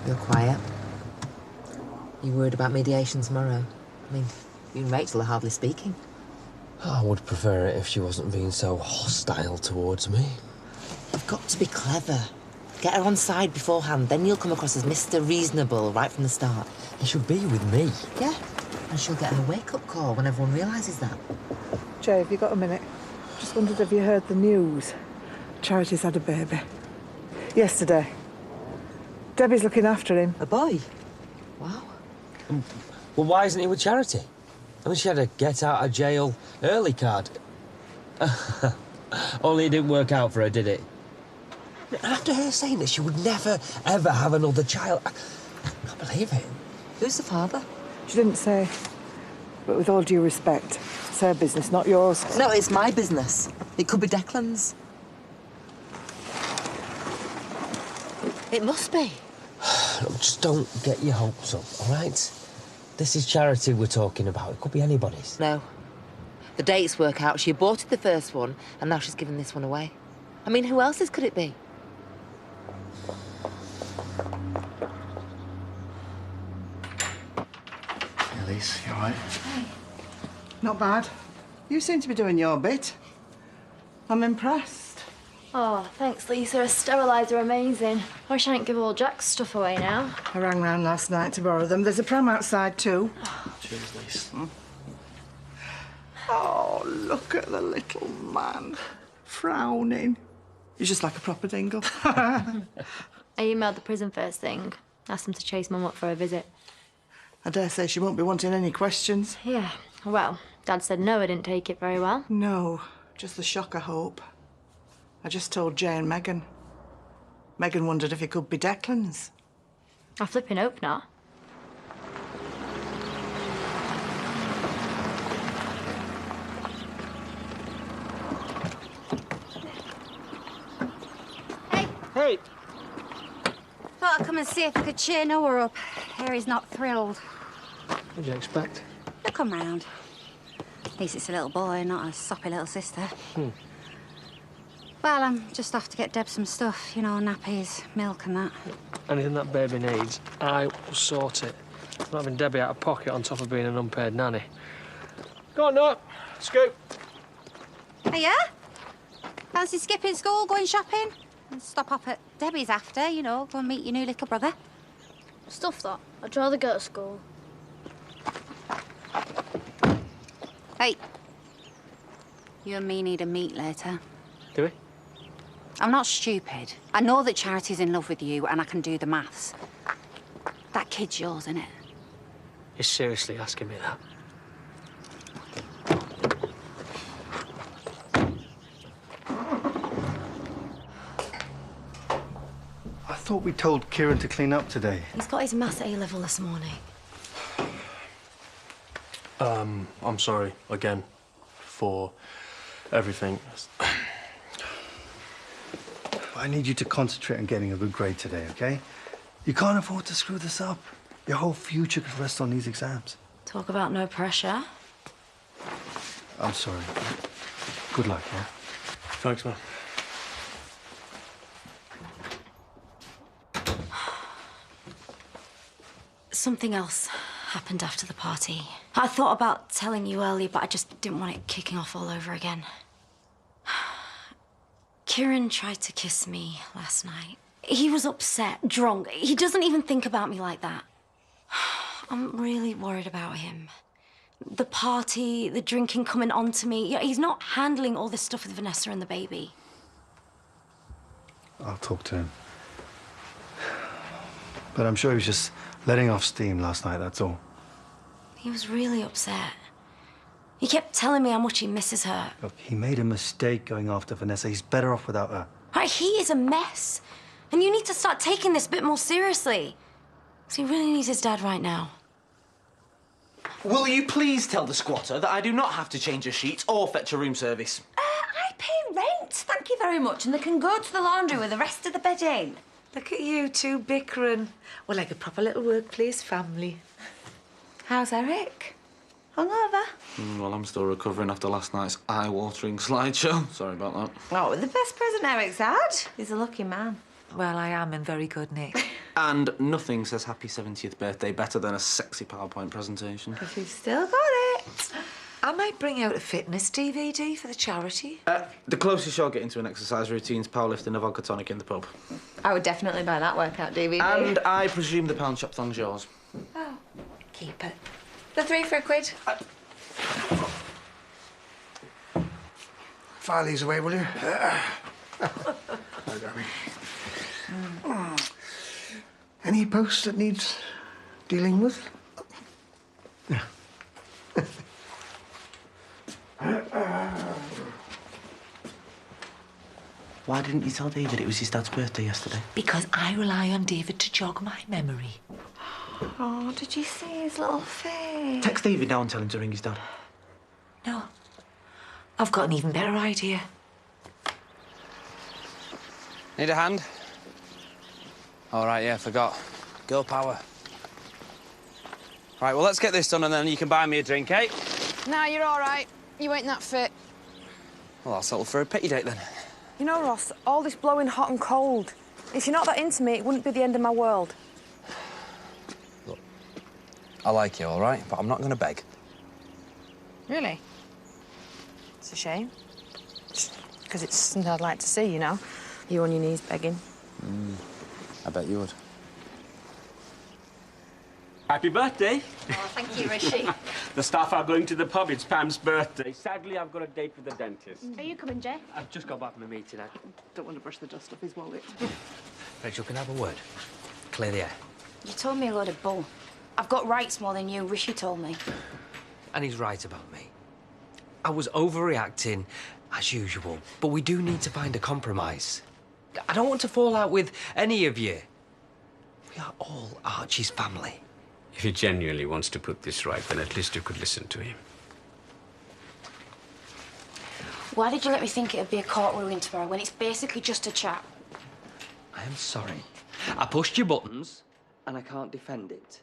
You're quiet. You worried about mediation tomorrow? I mean, you and Rachel are hardly speaking. I would prefer it if she wasn't being so hostile towards me. You've got to be clever. Get her on side beforehand, then you'll come across as Mr. Reasonable right from the start. You should be with me. Yeah, and she'll get her wake-up call when everyone realises that. Jay, have you got a minute? Just wondered if you heard the news. Charity's had a baby. Yesterday. Debbie's looking after him. A boy? Wow. Well, why isn't he with Charity? I mean, she had a get-out-of-jail-early card. Only it didn't work out for her, did it? After her saying that she would never, ever have another child, I can't believe it. Who's the father? She didn't say. But with all due respect, it's her business, not yours. No, it's my business. It could be Declan's. It must be. Look, just don't get your hopes up, all right? This is Charity we're talking about. It could be anybody's. No. The dates work out. She aborted the first one, and now she's giving this one away. I mean, who else's could it be? Elise, you all right? Hey. Not bad. You seem to be doing your bit. I'm impressed. Oh, thanks, Lisa. A steriliser amazing. I wish I didn't give all Jack's stuff away now. I rang round last night to borrow them. There's a pram outside too. Cheers, Lise. Oh, look at the little man. Frowning. He's just like a proper dingle. I emailed the prison first thing. Asked them to chase Mum up for a visit. I dare say she won't be wanting any questions. Yeah, well, Dad said no, I didn't take it very well. No, just the shock, I hope. I just told Jay and Megan. Megan wondered if it could be Declan's. I flipping hope not. Hey. Hey! Thought I'd come and see if I could cheer Noah up. Harry's not thrilled. What did you expect? He'll come round. At least it's a little boy, not a soppy little sister. Well, I'm just off to get Deb some stuff, you know, nappies, milk and that. Anything that baby needs, I will sort it. I'm not having Debbie out of pocket on top of being an unpaid nanny. Go on, Noah. Scoop. Hey, yeah? Fancy skipping school, going shopping? And stop off at Debbie's after, you know, go and meet your new little brother. Stuff that. I'd rather go to school. Hey. You and me need a meet later. Do we? I'm not stupid. I know that Charity's in love with you and I can do the maths. That kid's yours, isn't it? You're seriously asking me that? I thought we told Kieran to clean up today. He's got his maths A-level this morning. I'm sorry, again, for everything. I need you to concentrate on getting a good grade today, okay? You can't afford to screw this up. Your whole future could rest on these exams. Talk about no pressure. I'm sorry. Good luck, yeah? Thanks, man. Something else happened after the party. I thought about telling you earlier, but I just didn't want it kicking off all over again. Kieran tried to kiss me last night. He was upset, drunk. He doesn't even think about me like that. I'm really worried about him. The party, the drinking coming on to me. You know, he's not handling all this stuff with Vanessa and the baby. I'll talk to him. But I'm sure he was just letting off steam last night, that's all. He was really upset. He kept telling me how much he misses her. Look, he made a mistake going after Vanessa. He's better off without her. Right, he is a mess. And you need to start taking this a bit more seriously. So he really needs his dad right now. Will you please tell the squatter that I do not have to change her sheets or fetch a room service? I pay rent, thank you very much, and they can go to the laundry with the rest of the bedding. Look at you two bickering. We're like a proper little workplace family. How's Eric? Hungover? Well, I'm still recovering after last night's eye-watering slideshow. Sorry about that. Oh, the best present Eric's had. He's a lucky man. Well, I am in very good nick. And nothing says happy 70th birthday better than a sexy PowerPoint presentation. Because you've still got it. I might bring out a fitness DVD for the charity. The closest you're getting to an exercise routine is powerlifting a vodka tonic in the pub. I would definitely buy that workout DVD. And I presume the pound shop thong's yours. Oh, keep it. The 3 for £1. File these away, will you? Any post that needs dealing with? Yeah. Why didn't you tell David it was his dad's birthday yesterday? Because I rely on David to jog my memory. Oh, did you see his little face? Text David now and tell him to ring his dad. No. I've got an even better idea. Need a hand? All right, yeah, forgot. Girl power. Right, well, let's get this done and then you can buy me a drink, eh? Nah, you're all right. You ain't that fit. Well, I'll settle for a pity date then. You know, Ross, all this blowing hot and cold. If you're not that into me, it wouldn't be the end of my world. Look, I like you, all right? But I'm not going to beg. Really? It's a shame. Because it's something I'd like to see, you know? You on your knees begging. I bet you would. Happy birthday. Oh, thank you, Rishi. The staff are going to the pub. It's Pam's birthday. Sadly, I've got a date with the dentist. Are you coming, Jay? I've just got back from a meeting. I Don't want to brush the dust off his wallet. Rachel, can I have a word? Clear the air. You told me a lot of bull. I've got rights more than you, Rishi told me. And he's right about me. I was overreacting, as usual, but we do need to find a compromise. I don't want to fall out with any of you. We are all Archie's family. If he genuinely wants to put this right, then at least you could listen to him. Why did you let me think it'd be a court ruling tomorrow when it's basically just a chat? I am sorry. I pushed your buttons, and I can't defend it.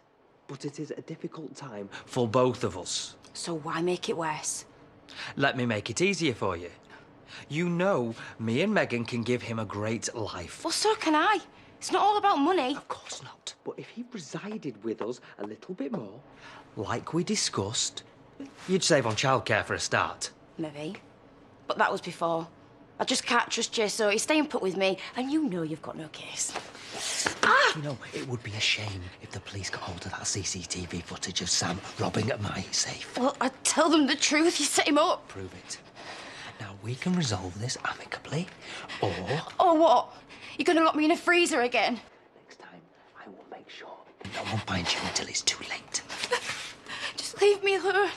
But it is a difficult time for both of us. So why make it worse? Let me make it easier for you. You know me and Megan can give him a great life. Well, so can I. It's not all about money. Of course not. But if he resided with us a little bit more, like we discussed, you'd save on childcare for a start. Maybe. But that was before. I just can't trust Jay, so he's staying put with me, and you know you've got no case. Ah! You know, it would be a shame if the police got hold of that CCTV footage of Sam robbing at my safe. Well, I'd tell them the truth. You set him up. Prove it. Now, we can resolve this amicably, or... Or what? You're going to lock me in a freezer again? Next time, I will make sure no one finds you until it's too late. Just leave me alone.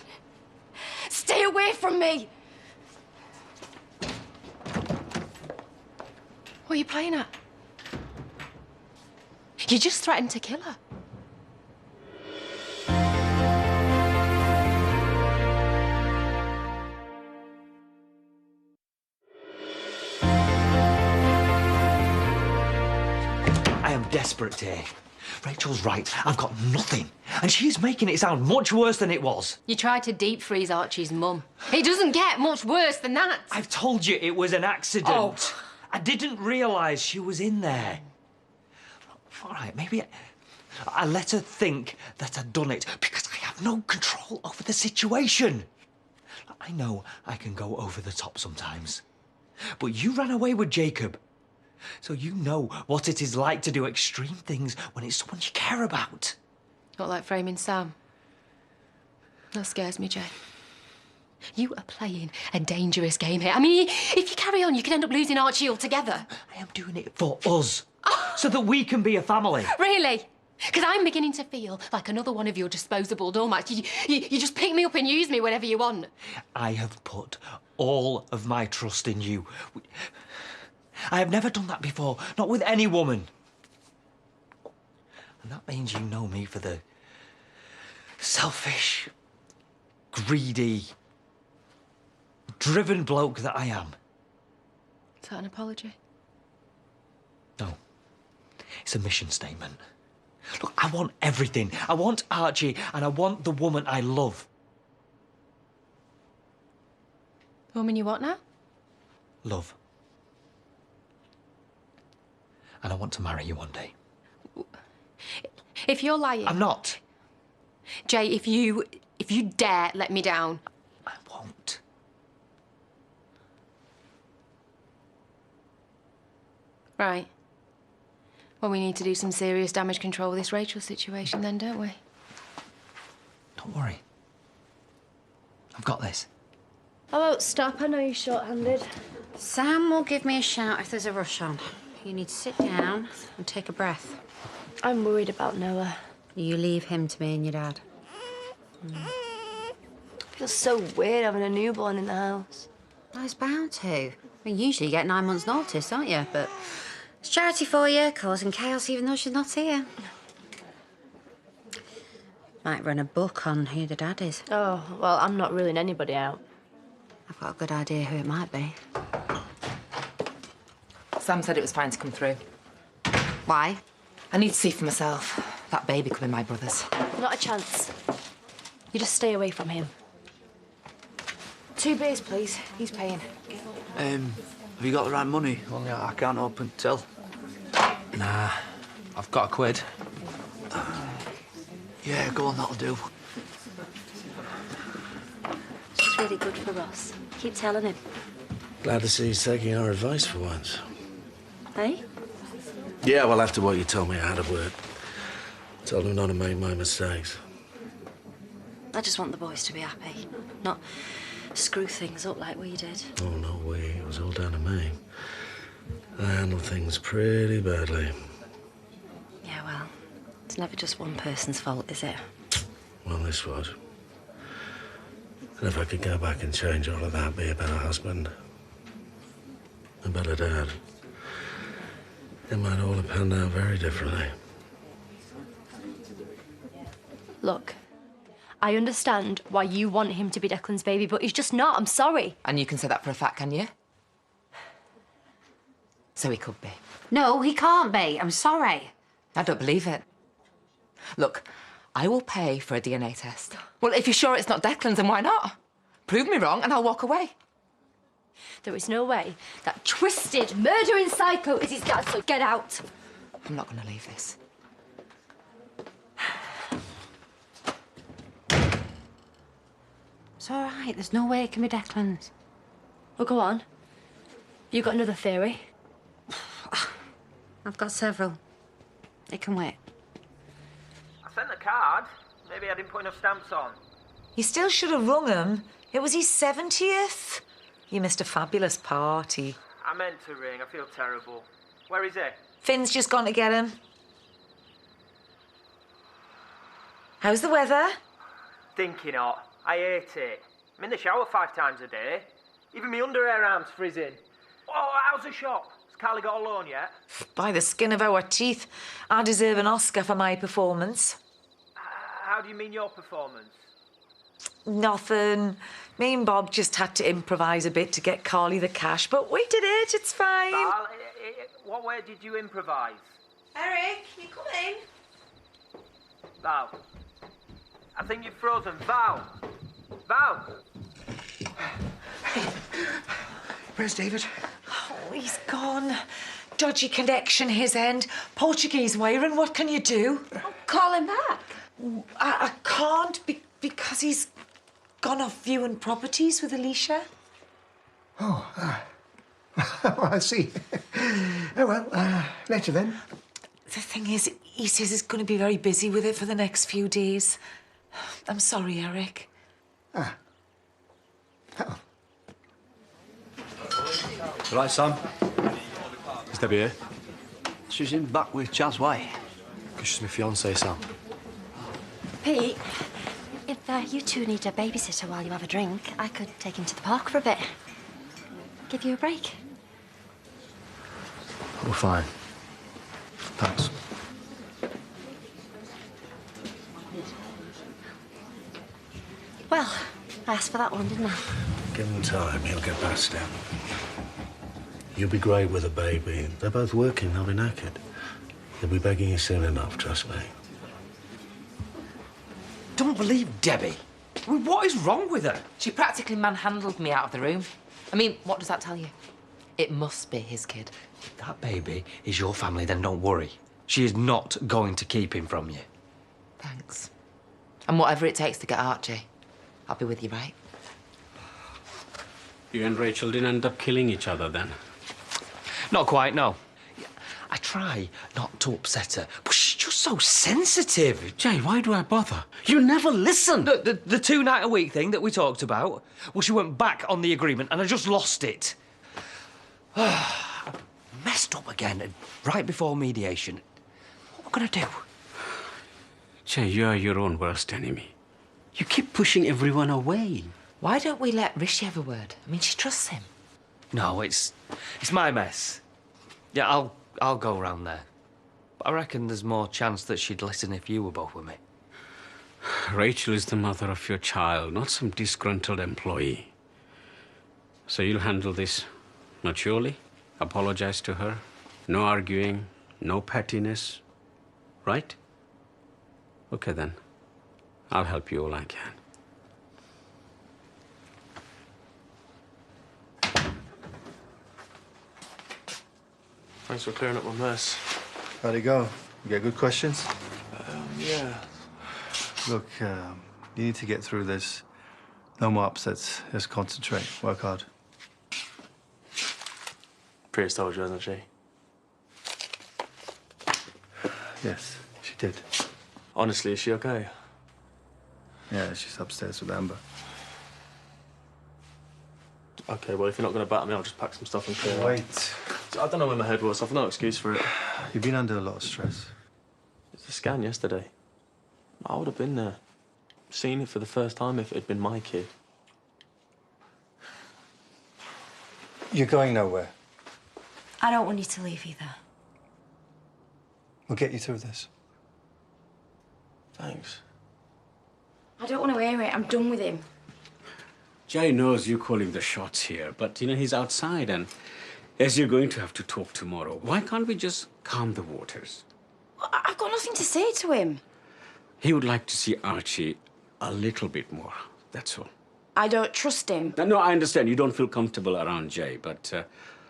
Stay away from me. What are you playing at? You just threatened to kill her. I am desperate here. Rachel's right. I've got nothing. And she's making it sound much worse than it was. You tried to deep freeze Archie's mum. It doesn't get much worse than that. I've told you it was an accident. Oh. I didn't realise she was in there. All right, maybe I let her think that I'd done it because I have no control over the situation. I know I can go over the top sometimes. But you ran away with Jacob. So you know what it is like to do extreme things when it's someone you care about. Not like framing Sam. That scares me, Jay. You are playing a dangerous game here. I mean, if you carry on, you could end up losing Archie altogether. I am doing it for us, so that we can be a family. Really? Because I'm beginning to feel like another one of your disposable doormats. You just pick me up and use me whenever you want. I have put all of my trust in you. I have never done that before, not with any woman. And that means you know me for the selfish, greedy, driven bloke that I am. Is that an apology? No. It's a mission statement. Look, I want everything. I want Archie and I want the woman I love. The woman you want now? Love. And I want to marry you one day. If you're lying... I'm not. Jay, if you dare let me down... I won't. Right. Well, we need to do some serious damage control with this Rachel situation then, don't we? Don't worry. I've got this. I won't stop. I know you're short-handed. Sam will give me a shout if there's a rush on. You need to sit down and take a breath. I'm worried about Noah. You leave him to me and your dad. Feels so weird having a newborn in the house. I was bound to. Well, usually you get 9 months' notice, don't you? But it's charity for you, causing chaos even though she's not here. Might run a book on who the dad is. Oh, well, I'm not ruling anybody out. I've got a good idea who it might be. Sam said it was fine to come through. Why? I need to see for myself. That baby could be my brother's. Not a chance. You just stay away from him. 2 beers, please. He's paying. Have you got the right money? Only I can't open till. Nah, I've got £1. Yeah, go on, that'll do. She's really good for Ross. Keep telling him. Glad to see he's taking our advice for once. Hey? Yeah, well, after what you told me, I had to work. Told him not to make my mistakes. I just want the boys to be happy, not screw things up like we did. Oh, no way. It was all down to me. I handled things pretty badly. Yeah, well, it's never just one person's fault, is it? Well, this was. And if I could go back and change all of that, be a better husband, a better dad, it might all have panned out very differently. Look, I understand why you want him to be Declan's baby, but he's just not. I'm sorry. And you can say that for a fact, can you? So he could be. No, he can't be. I'm sorry. I don't believe it. Look, I will pay for a DNA test. Well, if you're sure it's not Declan's, then why not? Prove me wrong and I'll walk away. There is no way that twisted, murdering psycho is his dad, so get out. I'm not going to leave this. It's all right. There's no way it can be Declan's. Well, go on. You got another theory? I've got several. It can wait. I sent the card. Maybe I didn't put enough stamps on. You still should have rung him. It was his 70th. You missed a fabulous party. I meant to ring. I feel terrible. Where is he? Finn's just gone to get him. How's the weather? Stinking hot. I hate it. I'm in the shower 5 times a day. Even my underwear arm's freezing. Oh, how's the shop? Has Carly got a loan yet? By the skin of our teeth, I deserve an Oscar for my performance. How do you mean your performance? Nothing. Me and Bob just had to improvise a bit to get Carly the cash, but we did it. It's fine. Val, what way did you improvise? Eric, you coming? Val. I think you've frozen. Val. Val. Where's David? Oh, he's gone. Dodgy connection his end. Portuguese wiring. What can you do? Oh, call him back. I can't because he's gone off viewing properties with Alicia. Oh, I see. Oh, well, later then. The thing is, he says he's going to be very busy with it for the next few days. I'm sorry, Eric. Ah. Oh. Right, Sam. Is Debbie here? She's in back with Chaz White. Because she's my fiancée, Sam. Pete, if you two need a babysitter while you have a drink, I could take him to the park for a bit. Give you a break. We're fine. Thanks. Well, I asked for that one, didn't I? Give him time, he'll get past it. You'll be great with a baby. They're both working, they'll be knackered. They'll be begging you soon enough, trust me. Don't believe Debbie. I mean, what is wrong with her? She practically manhandled me out of the room. I mean, what does that tell you? It must be his kid. If that baby is your family, then don't worry. She is not going to keep him from you. Thanks. And whatever it takes to get Archie, I'll be with you, right? You and Rachel didn't end up killing each other then? Not quite, no. I try not to upset her, but she's just so sensitive. Jay, why do I bother? You never listen. The 2-night-a-week thing that we talked about, well, she went back on the agreement and I just lost it. Messed up again, right before mediation. What am I going to do? Jay, you are your own worst enemy. You keep pushing everyone away. Why don't we let Rishi have a word? I mean, she trusts him. No, it's my mess. Yeah, I'll go round there. But I reckon there's more chance that she'd listen if you were both with me. Rachel is the mother of your child, not some disgruntled employee. So you'll handle this maturely, apologize to her, no arguing, no pettiness, right? Okay then, I'll help you all I can. Thanks for clearing up my mess. How'd it go? You get good questions? Yeah. Look, you need to get through this. No more upsets. Just concentrate. Work hard. Priya's told you, hasn't she? Yes, she did. Honestly, is she okay? Yeah, she's upstairs with Amber. Okay, well, if you're not going to batter me, I'll just pack some stuff and clear out. Wait. I don't know where my head was. I've no excuse for it. You've been under a lot of stress. It's a scan yesterday. I would have been there. Seen it for the first time if it had been my kid. You're going nowhere. I don't want you to leave either. We'll get you through this. Thanks. I don't want to hear it. I'm done with him. Jay knows you call him the shots here, but, you know, he's outside and as you're going to have to talk tomorrow, why can't we just calm the waters? I've got nothing to say to him. He would like to see Archie a little bit more, that's all. I don't trust him. No, I understand you don't feel comfortable around Jay, but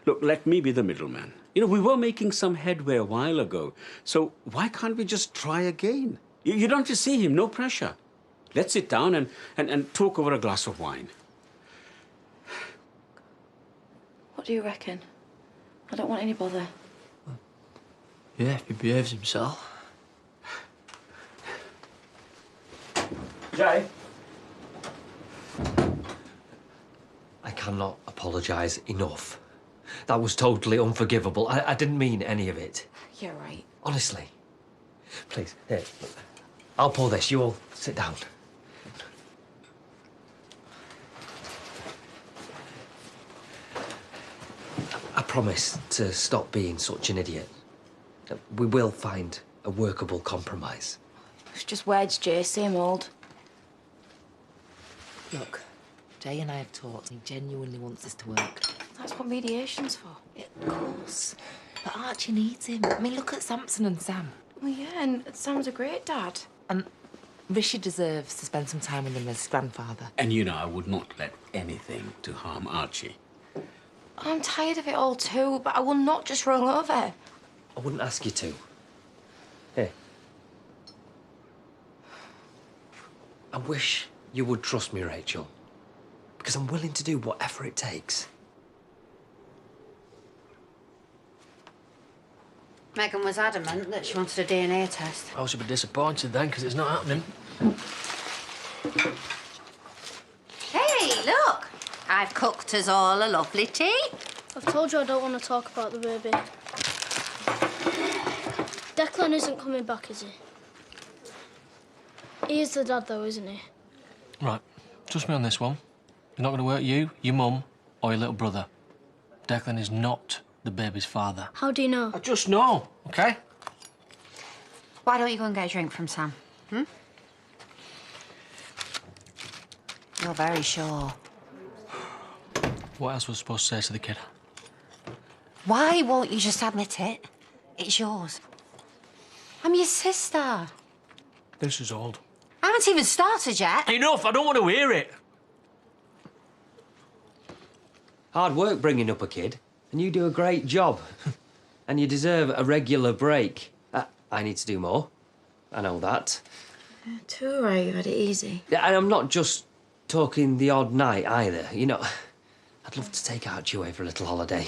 look, let me be the middleman. You know, we were making some headway a while ago, so why can't we just try again? You don't have to see him, no pressure. Let's sit down and talk over a glass of wine. What do you reckon? I don't want any bother. Yeah, if he behaves himself. Jay? I cannot apologise enough. That was totally unforgivable. I didn't mean any of it. You're right. Honestly. Please, here. I'll pour this. You all sit down. I promise to stop being such an idiot. We will find a workable compromise. It's just words, Jay. Same old. Look, Jay and I have talked. He genuinely wants this to work. That's what mediation's for. Of course. But Archie needs him. I mean, look at Samson and Sam. Well, yeah, and Sam's a great dad. And Rishi deserves to spend some time with him as his grandfather. And you know, I would not let anything to harm Archie. I'm tired of it all too, but I will not just roll over. I wouldn't ask you to. Here. I wish you would trust me, Rachel. Because I'm willing to do whatever it takes. Megan was adamant that she wanted a DNA test. I should be disappointed then, because it's not happening. Hey, look! I've cooked us all a lovely tea. I've told you I don't want to talk about the baby. Declan isn't coming back, is he? He is the dad, though, isn't he? Right, trust me on this one. It's not going to work you, your mum, or your little brother. Declan is not the baby's father. How do you know? I just know, OK? Why don't you go and get a drink from Sam? You're very sure. What else was I supposed to say to the kid? Why won't you just admit it? It's yours. I'm your sister. This is old. I haven't even started yet. Enough, I don't want to hear it. Hard work bringing up a kid, and you do a great job. And you deserve a regular break. I need to do more. I know that. Too right, you've had it easy. Yeah, and I'm not just talking the odd night either. You know, I'd love to take Archie away for a little holiday.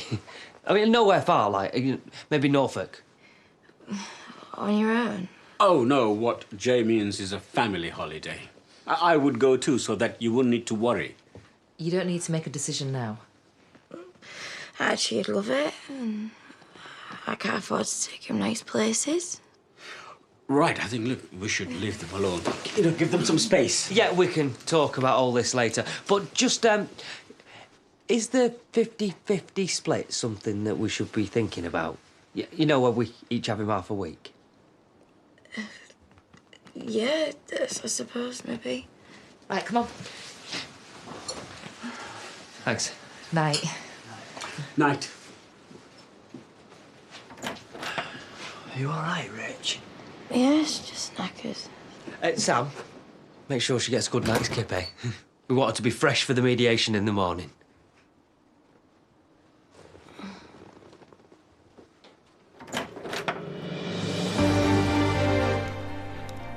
I mean, nowhere far, like, maybe Norfolk. On your own? Oh, no, what Jay means is a family holiday. I would go too, so that you wouldn't need to worry. You don't need to make a decision now. Actually, I'd love it. And I can't afford to take him nice places. Right, I think, look, we should leave them alone. You know, give them some space. Yeah, we can talk about all this later. But just, is the 50-50 split something that we should be thinking about? You know, where we each have him half a week? Yeah, I suppose, maybe. Right, come on. Thanks. Night. Night. Are you all right, Rich? Yes, just knackers. Sam, make sure she gets a good night's kip, eh? We want her to be fresh for the mediation in the morning.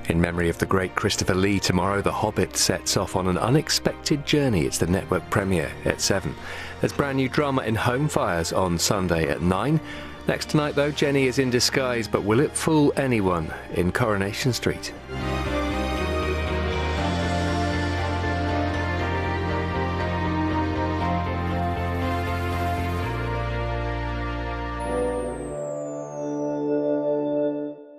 In memory of the great Christopher Lee, tomorrow The Hobbit sets off on an unexpected journey. It's the network premiere at 7. There's brand new drama in Home Fires on Sunday at 9. Next tonight, though, Jenny is in disguise, but will it fool anyone in Coronation Street?